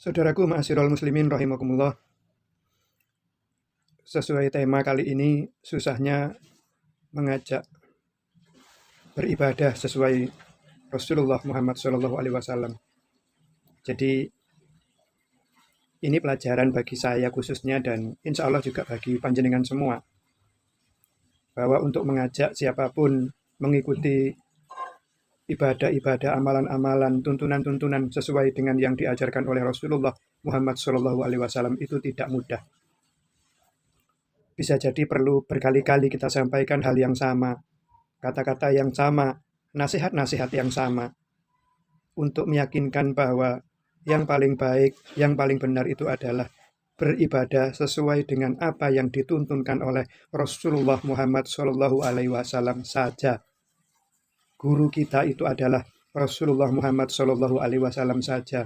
Saudaraku ma'asyiral muslimin rahimakumullah. Sesuai tema kali ini, susahnya mengajak beribadah sesuai Rasulullah Muhammad SAW. Jadi ini pelajaran bagi saya khususnya dan insya Allah juga bagi panjenengan semua, bahwa untuk mengajak siapapun mengikuti ibadah-ibadah, amalan-amalan, tuntunan-tuntunan sesuai dengan yang diajarkan oleh Rasulullah Muhammad SAW itu tidak mudah. Bisa jadi perlu berkali-kali kita sampaikan hal yang sama, kata-kata yang sama, nasihat-nasihat yang sama, untuk meyakinkan bahwa yang paling baik, yang paling benar itu adalah beribadah sesuai dengan apa yang dituntunkan oleh Rasulullah Muhammad SAW saja. Guru kita itu adalah Rasulullah Muhammad SAW saja.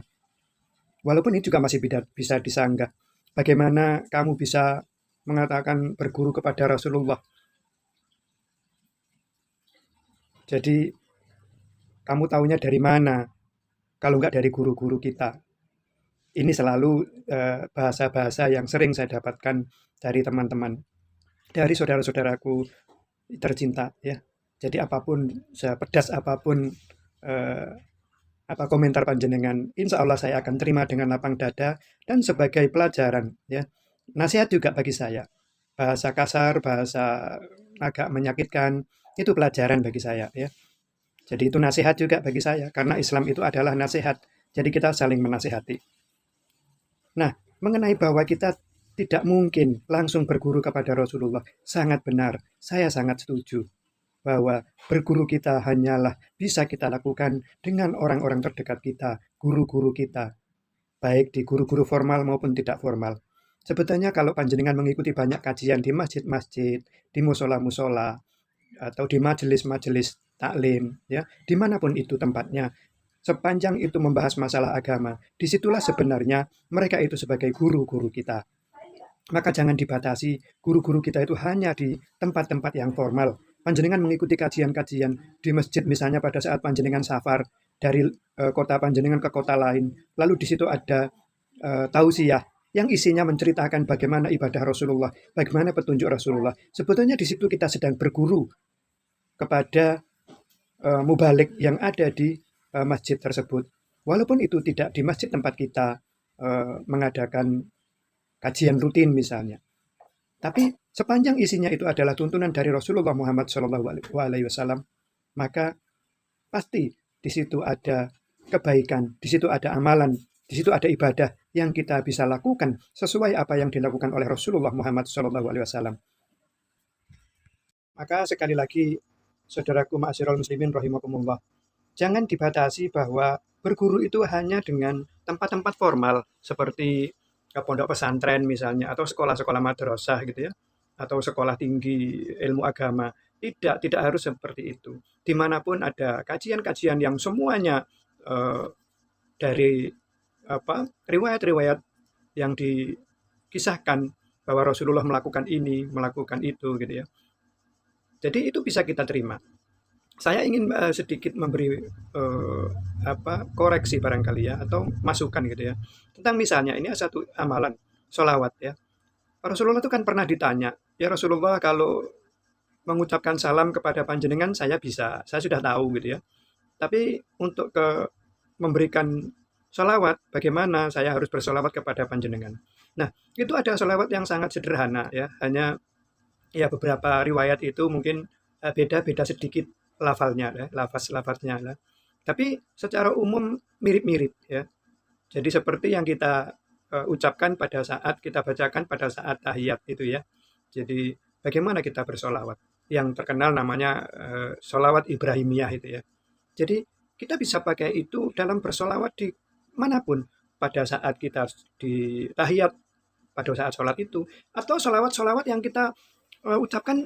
Walaupun ini juga masih bisa disanggah. Bagaimana kamu bisa mengatakan berguru kepada Rasulullah? Jadi kamu tahunya dari mana kalau nggak dari guru-guru kita? Ini selalu bahasa-bahasa yang sering saya dapatkan dari teman-teman, dari saudara-saudaraku tercinta, ya. Jadi apapun, sepedas apapun apa komentar panjenengan, insya Allah saya akan terima dengan lapang dada dan sebagai pelajaran, ya. Nasihat juga bagi saya. Bahasa kasar, bahasa agak menyakitkan, itu pelajaran bagi saya, ya. Jadi itu nasihat juga bagi saya, karena Islam itu adalah nasihat. Jadi kita saling menasihati. Nah, mengenai bahwa kita tidak mungkin langsung berguru kepada Rasulullah, sangat benar. Saya sangat setuju bahwa berguru kita hanyalah bisa kita lakukan dengan orang-orang terdekat kita, guru-guru kita, baik di guru-guru formal maupun tidak formal. Sebetulnya kalau panjenengan mengikuti banyak kajian di masjid-masjid, di musola-musola, atau di majelis-majelis taklim, ya, dimanapun itu tempatnya, sepanjang itu membahas masalah agama, disitulah sebenarnya mereka itu sebagai guru-guru kita. Maka jangan dibatasi guru-guru kita itu hanya di tempat-tempat yang formal. Panjenengan mengikuti kajian-kajian di masjid misalnya pada saat panjenengan safar dari kota panjenengan ke kota lain, lalu di situ ada tausiah yang isinya menceritakan bagaimana ibadah Rasulullah, bagaimana petunjuk Rasulullah. Sebetulnya di situ kita sedang berguru kepada mubalik yang ada di masjid tersebut. Walaupun itu tidak di masjid tempat kita mengadakan kajian rutin misalnya. Tapi sepanjang isinya itu adalah tuntunan dari Rasulullah Muhammad SAW, maka pasti di situ ada kebaikan, di situ ada amalan, di situ ada ibadah yang kita bisa lakukan sesuai apa yang dilakukan oleh Rasulullah Muhammad SAW. Maka sekali lagi, saudaraku ma'asyiral muslimin rahimakumullah, jangan dibatasi bahwa berguru itu hanya dengan tempat-tempat formal seperti pondok pesantren misalnya, atau sekolah-sekolah madrasah gitu ya, atau sekolah tinggi ilmu agama. Tidak harus seperti itu. Dimanapun ada kajian-kajian yang semuanya dari riwayat-riwayat yang dikisahkan bahwa Rasulullah melakukan ini, melakukan itu gitu ya. Jadi itu bisa kita terima. Saya ingin sedikit memberi koreksi barangkali ya, atau masukan gitu ya, tentang misalnya ini satu amalan sholawat ya. Rasulullah itu kan pernah ditanya, ya Rasulullah, kalau mengucapkan salam kepada panjenengan saya sudah tahu gitu ya. Tapi untuk memberikan sholawat, bagaimana saya harus bersolawat kepada panjenengan? Nah, itu ada sholawat yang sangat sederhana ya, hanya ya beberapa riwayat itu mungkin beda-beda sedikit lafalnya ya, lafaz-lafaznya lah. Tapi secara umum mirip-mirip ya. Jadi seperti yang kita ucapkan pada saat kita bacakan pada saat tahiyat itu ya. Jadi bagaimana kita bersolawat? Yang terkenal namanya solawat Ibrahimiyah itu ya. Jadi kita bisa pakai itu dalam bersolawat di manapun, pada saat kita di tahiyat, pada saat sholat itu, atau solawat-solawat yang kita ucapkan,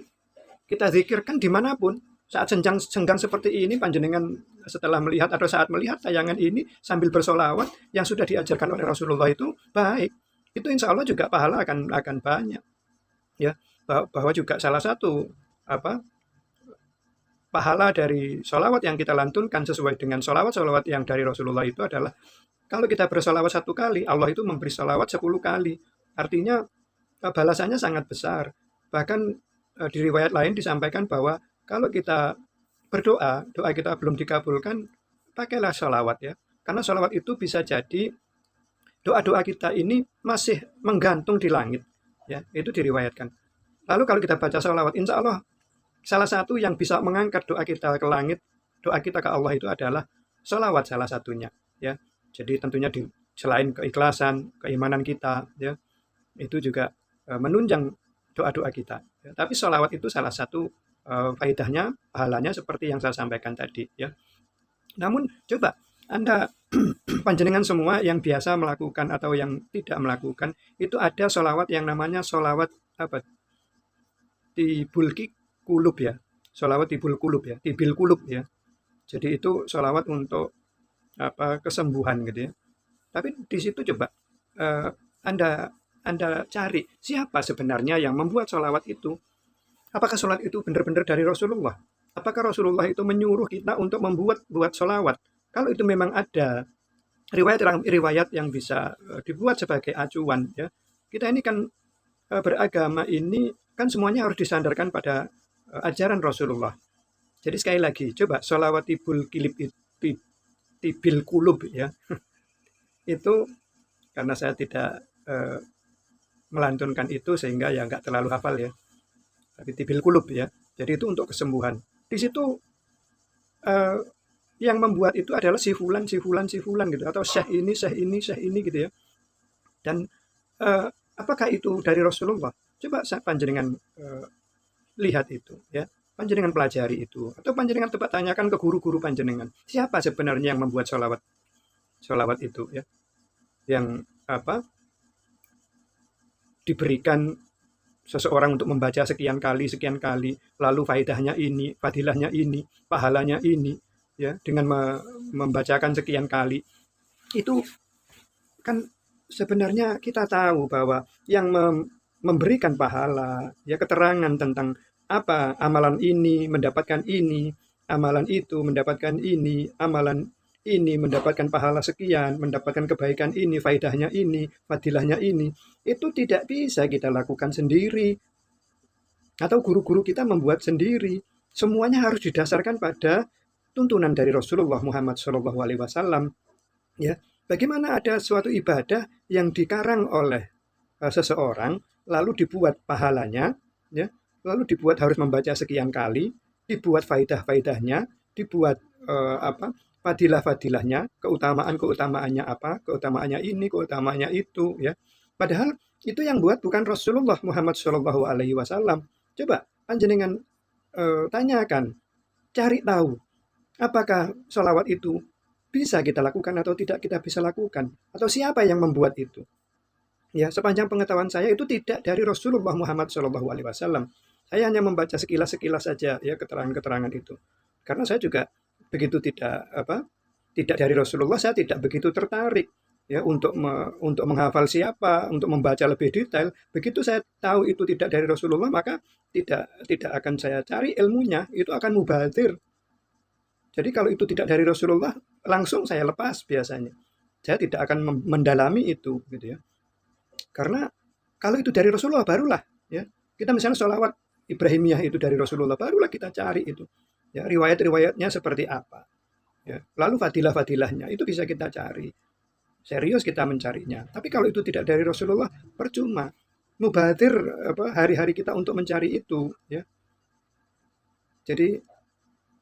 kita zikirkan dimanapun. Saat senggang seperti ini, panjenengan setelah melihat atau saat melihat tayangan ini sambil bersolawat yang sudah diajarkan oleh Rasulullah itu baik. Itu insya Allah juga pahala akan banyak. Ya, bahwa juga salah satu pahala dari solawat yang kita lantunkan sesuai dengan solawat-solawat yang dari Rasulullah itu adalah Kalau kita bersolawat 1 kali, Allah itu memberi solawat 10 kali. Artinya balasannya sangat besar. Bahkan di riwayat lain disampaikan bahwa kalau kita berdoa, doa kita belum dikabulkan, pakailah solawat ya. Karena solawat itu bisa jadi doa-doa kita ini masih menggantung di langit. Ya, itu diriwayatkan. Lalu kalau kita baca solawat, insya Allah salah satu yang bisa mengangkat doa kita ke langit, doa kita ke Allah itu adalah solawat salah satunya. Ya, jadi tentunya selain keikhlasan, keimanan kita, ya, itu juga menunjang doa-doa kita. Ya, tapi solawat itu salah satu faedahnya, pahalanya seperti yang saya sampaikan tadi. Ya. Namun coba Anda panjenengan semua yang biasa melakukan atau yang tidak melakukan, itu ada solawat yang namanya solawat apa? Tibul kulub ya. Solawat tibul kulub ya, tibil kulub ya. Jadi itu solawat untuk kesembuhan gitu ya. Tapi di situ coba Anda Anda cari siapa sebenarnya yang membuat solawat itu. Apakah sholat itu benar-benar dari Rasulullah? Apakah Rasulullah itu menyuruh kita untuk buat solawat? Kalau itu memang ada riwayat yang bisa dibuat sebagai acuan, ya, kita ini kan beragama ini kan semuanya harus disandarkan pada ajaran Rasulullah. Jadi sekali lagi, coba solawat tibul kilib itu, tibil kulub ya, itu karena saya tidak melantunkan itu sehingga ya nggak terlalu hafal ya. Tapi tibil kulub ya. Jadi itu untuk kesembuhan. Di situ yang membuat itu adalah si fulan gitu atau syekh ini gitu ya. Dan apakah itu dari Rasulullah? Coba panjenengan lihat itu ya. Panjenengan pelajari itu atau panjenengan coba tanyakan ke guru-guru panjenengan. Siapa sebenarnya yang membuat sholawat itu ya. Yang diberikan seseorang untuk membaca sekian kali, lalu faedahnya ini, fadilahnya ini, pahalanya ini, ya, dengan membacakan sekian kali. Itu kan sebenarnya kita tahu bahwa yang memberikan pahala, ya, keterangan tentang apa amalan ini mendapatkan ini, amalan itu mendapatkan ini, amalan ini mendapatkan pahala sekian, mendapatkan kebaikan ini, faedahnya ini, fadilahnya ini, itu tidak bisa kita lakukan sendiri. Atau guru-guru kita membuat sendiri. Semuanya harus didasarkan pada tuntunan dari Rasulullah Muhammad SAW. Ya, bagaimana ada suatu ibadah yang dikarang oleh seseorang, lalu dibuat pahalanya, ya, lalu dibuat harus membaca sekian kali, dibuat faedah-faedahnya, dibuat fadilah-fadilahnya, keutamaan-keutamaannya apa, keutamaannya ini, keutamaannya itu, ya. Padahal itu yang buat bukan Rasulullah Muhammad SAW. Coba panjenengan tanyakan, cari tahu, apakah sholawat itu bisa kita lakukan atau tidak kita bisa lakukan, atau siapa yang membuat itu. Ya, sepanjang pengetahuan saya itu tidak dari Rasulullah Muhammad SAW. Saya hanya membaca sekilas-sekilas saja ya keterangan-keterangan itu. Karena saya juga begitu tidak dari Rasulullah, saya tidak begitu tertarik ya untuk menghafal siapa, untuk membaca lebih detail. Begitu saya tahu itu tidak dari Rasulullah, maka tidak akan saya cari ilmunya, itu akan mubadir. Jadi kalau itu tidak dari Rasulullah, langsung saya lepas biasanya. Saya tidak akan mendalami itu gitu ya. Karena kalau itu dari Rasulullah barulah ya. Kita misalnya sholawat Ibrahimiyah itu dari Rasulullah, barulah kita cari itu. Ya, riwayat-riwayatnya seperti apa. Ya, lalu fadilah-fadilahnya itu bisa kita cari. Serius kita mencarinya. Tapi kalau itu tidak dari Rasulullah, percuma. Mubadir hari-hari kita untuk mencari itu. Ya. Jadi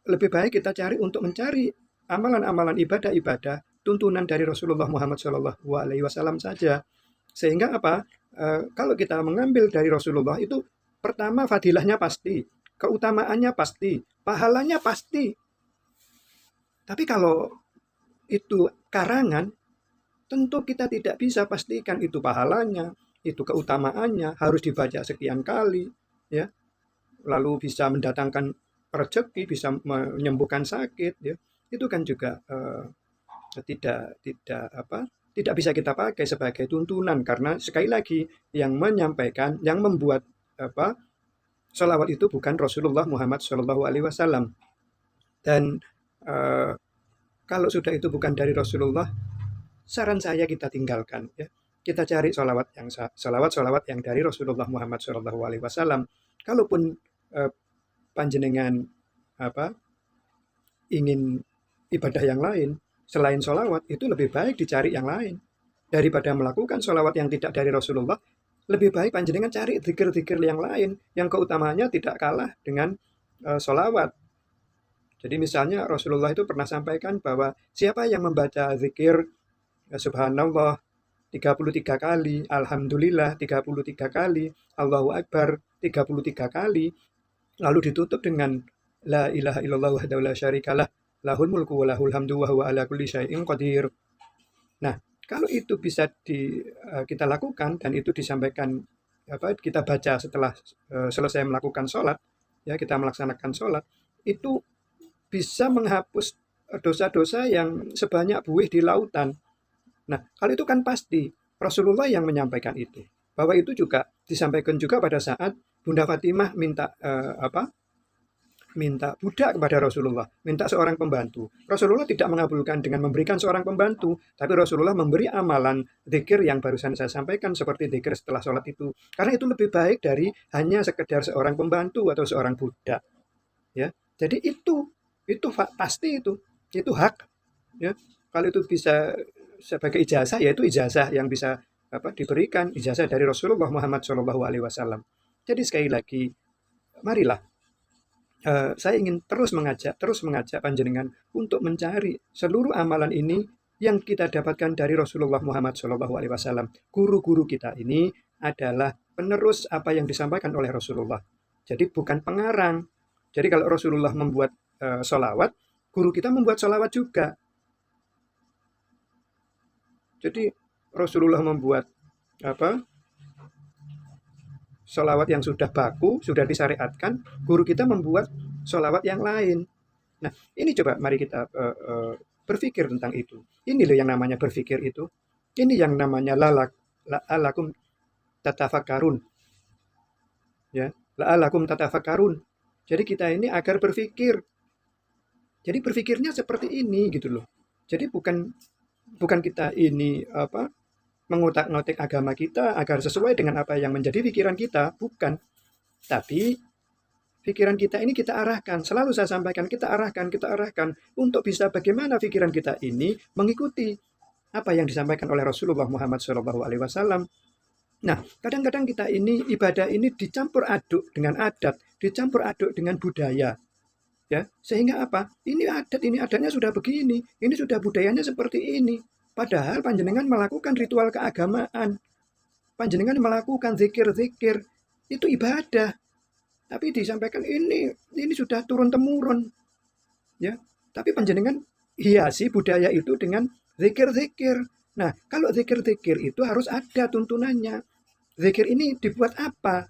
lebih baik kita cari untuk mencari amalan-amalan ibadah-ibadah tuntunan dari Rasulullah Muhammad SAW saja. Sehingga kalau kita mengambil dari Rasulullah itu pertama fadilahnya pasti, keutamaannya pasti, pahalanya pasti. Tapi kalau itu karangan, tentu kita tidak bisa pastikan itu pahalanya, itu keutamaannya, harus dibaca sekian kali, ya. Lalu bisa mendatangkan rezeki, bisa menyembuhkan sakit, ya. Itu kan juga tidak bisa kita pakai sebagai tuntunan, karena sekali lagi yang menyampaikan, yang membuat sholawat itu bukan Rasulullah Muhammad SAW. Dan kalau sudah itu bukan dari Rasulullah, saran saya kita tinggalkan ya. Kita cari sholawat yang dari Rasulullah Muhammad SAW. Kalaupun eh, panjenengan apa ingin ibadah yang lain selain sholawat, itu lebih baik dicari yang lain daripada melakukan sholawat yang tidak dari Rasulullah. Lebih baik panjenengan cari zikir-zikir yang lain yang keutamanya tidak kalah dengan sholawat. Jadi misalnya Rasulullah itu pernah sampaikan bahwa siapa yang membaca zikir Subhanallah 33 kali, Alhamdulillah 33 kali, Allahu Akbar 33 kali, lalu ditutup dengan La ilaha illallah wahdahu la syarikalah, lahul mulku wa lahul hamdu wa huwa ala kulli syai'in qadir. Nah, kalau itu bisa kita lakukan dan itu disampaikan kita baca setelah selesai melakukan sholat, ya kita melaksanakan sholat, itu bisa menghapus dosa-dosa yang sebanyak buih di lautan. Nah, kalau itu kan pasti Rasulullah yang menyampaikan itu. Bahwa itu juga disampaikan juga pada saat Bunda Fatimah minta budak kepada Rasulullah, minta seorang pembantu. Rasulullah tidak mengabulkan dengan memberikan seorang pembantu, tapi Rasulullah memberi amalan zikir yang barusan saya sampaikan seperti zikir setelah sholat itu. Karena itu lebih baik dari hanya sekedar seorang pembantu atau seorang budak. Ya, jadi itu pasti itu hak. Ya, kalau itu bisa sebagai ijazah, yaitu ijazah yang bisa diberikan, ijazah dari Rasulullah Muhammad SAW. Jadi sekali lagi, marilah saya ingin terus mengajak panjenengan untuk mencari seluruh amalan ini yang kita dapatkan dari Rasulullah Muhammad SAW. Guru-guru kita ini adalah penerus apa yang disampaikan oleh Rasulullah. Jadi bukan pengarang. Jadi kalau Rasulullah membuat sholawat, guru kita membuat sholawat juga. Jadi Rasulullah membuat sholawat yang sudah baku, sudah disyariatkan, guru kita membuat sholawat yang lain. Nah, ini coba mari kita berpikir tentang itu. Ini loh yang namanya berpikir itu. Ini yang namanya la'alakum tatafakkarun. Ya, la'alakum tatafakkarun. Jadi kita ini agar berpikir. Jadi berpikirnya seperti ini gitu loh. Jadi bukan kita ini mengotak-ngotik agama kita agar sesuai dengan apa yang menjadi pikiran kita, bukan. Tapi pikiran kita ini kita arahkan, selalu saya sampaikan kita arahkan untuk bisa bagaimana pikiran kita ini mengikuti apa yang disampaikan oleh Rasulullah Muhammad SAW. Nah, kadang-kadang kita ini ibadah ini dicampur aduk dengan adat, dicampur aduk dengan budaya. Ya, sehingga apa? Ini adatnya sudah begini, ini sudah budayanya seperti ini. Padahal panjenengan melakukan ritual keagamaan, panjenengan melakukan zikir-zikir, itu ibadah. Tapi disampaikan ini sudah turun temurun, ya. Tapi panjenengan hiasi budaya itu dengan zikir-zikir. Nah, kalau zikir-zikir itu harus ada tuntunannya. Zikir ini dibuat apa?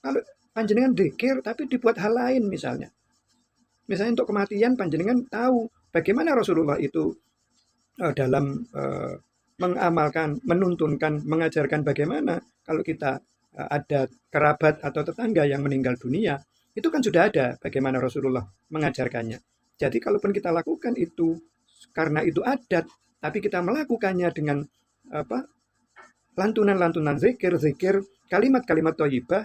Kalau panjenengan zikir tapi dibuat hal lain misalnya. Misalnya untuk kematian panjenengan tahu bagaimana Rasulullah itu dalam mengamalkan, menuntunkan, mengajarkan bagaimana kalau kita ada kerabat atau tetangga yang meninggal dunia, itu kan sudah ada bagaimana Rasulullah mengajarkannya. Jadi kalaupun kita lakukan itu karena itu adat, tapi kita melakukannya dengan lantunan-lantunan zikir, kalimat-kalimat thayyibah,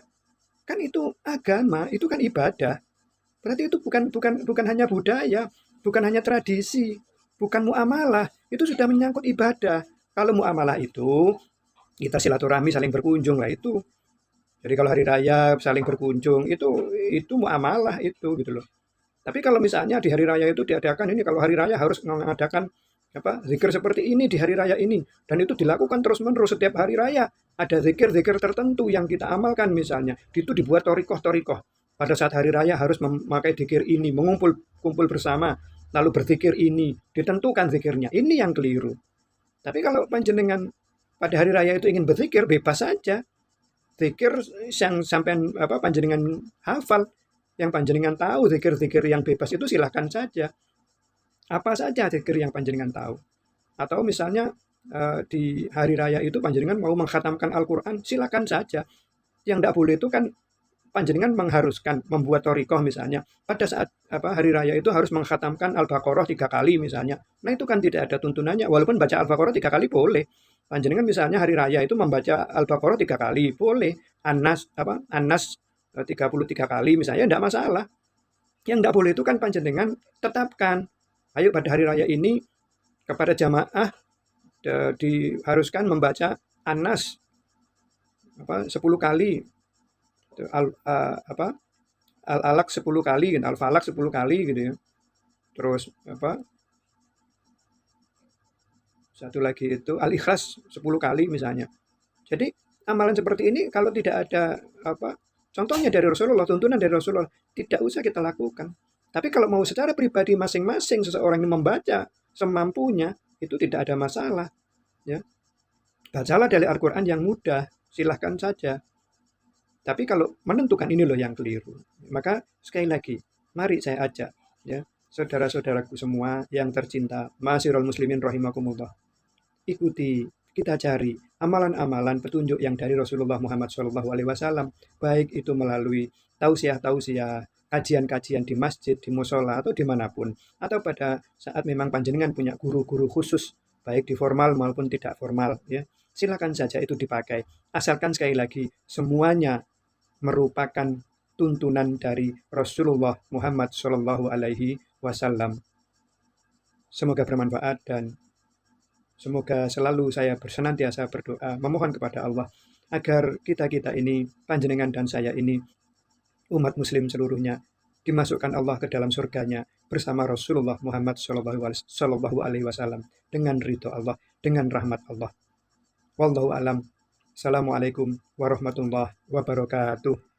kan itu agama, itu kan ibadah. Berarti itu bukan hanya budaya, bukan hanya tradisi, bukan muamalah, itu sudah menyangkut ibadah. Kalau muamalah itu kita silaturahmi saling berkunjung lah itu. Jadi kalau hari raya saling berkunjung itu muamalah itu gitu loh. Tapi kalau misalnya di hari raya itu diadakan ini, kalau hari raya harus mengadakan zikir seperti ini di hari raya ini, dan itu dilakukan terus-menerus setiap hari raya. Ada zikir-zikir tertentu yang kita amalkan misalnya, itu dibuat torikoh. Pada saat hari raya harus memakai zikir ini, kumpul bersama, lalu berzikir ini, ditentukan zikirnya. Ini yang keliru. Tapi kalau panjenengan pada hari raya itu ingin berzikir, bebas saja. Zikir yang sampai panjenengan hafal, yang panjenengan tahu, zikir-zikir yang bebas itu silahkan saja. Apa saja zikir yang panjenengan tahu. Atau misalnya di hari raya itu panjenengan mau mengkhatamkan Al-Quran, silakan saja. Yang tidak boleh itu kan panjenengan mengharuskan membuat thoriqoh misalnya, pada saat hari raya itu harus mengkhatamkan Al-Baqarah 3 kali misalnya. Nah itu kan tidak ada tuntunannya, walaupun baca Al-Baqarah 3 kali boleh. Panjenengan misalnya hari raya itu membaca Al-Baqarah 3 kali, boleh. Anas 33 kali misalnya, tidak masalah. Yang tidak boleh itu kan panjenengan tetapkan, ayo pada hari raya ini kepada jamaah diharuskan membaca Anas 10 kali, Al-Alaq 10 kali, Al-Falaq 10 kali gitu ya. Terus satu lagi itu Al-Ikhlas 10 kali misalnya. Jadi amalan seperti ini kalau tidak ada contohnya dari Rasulullah, tuntunan dari Rasulullah, tidak usah kita lakukan. Tapi kalau mau secara pribadi masing-masing seseorang yang membaca semampunya, itu tidak ada masalah. Ya. Bacalah dari Al-Quran yang mudah, silahkan saja. Tapi kalau menentukan ini loh yang keliru. Maka sekali lagi, mari saya ajak ya, saudara-saudaraku semua yang tercinta, ma'asyiral muslimin rahimakumullah. Ikuti, kita cari amalan-amalan petunjuk yang dari Rasulullah Muhammad SAW, baik itu melalui tausiah-tausiah, kajian-kajian di masjid, di musola, atau dimanapun. Atau pada saat memang panjenengan punya guru-guru khusus, baik di formal maupun tidak formal. Ya. Silakan saja itu dipakai. Asalkan sekali lagi, semuanya merupakan tuntunan dari Rasulullah Muhammad SAW. Semoga bermanfaat dan semoga selalu saya senantiasa berdoa, memohon kepada Allah agar kita-kita ini, panjenengan dan saya ini, umat muslim seluruhnya, dimasukkan Allah ke dalam surganya bersama Rasulullah Muhammad SAW dengan ridho Allah, dengan rahmat Allah. Wallahu alam. Assalamualaikum warahmatullahi wabarakatuh.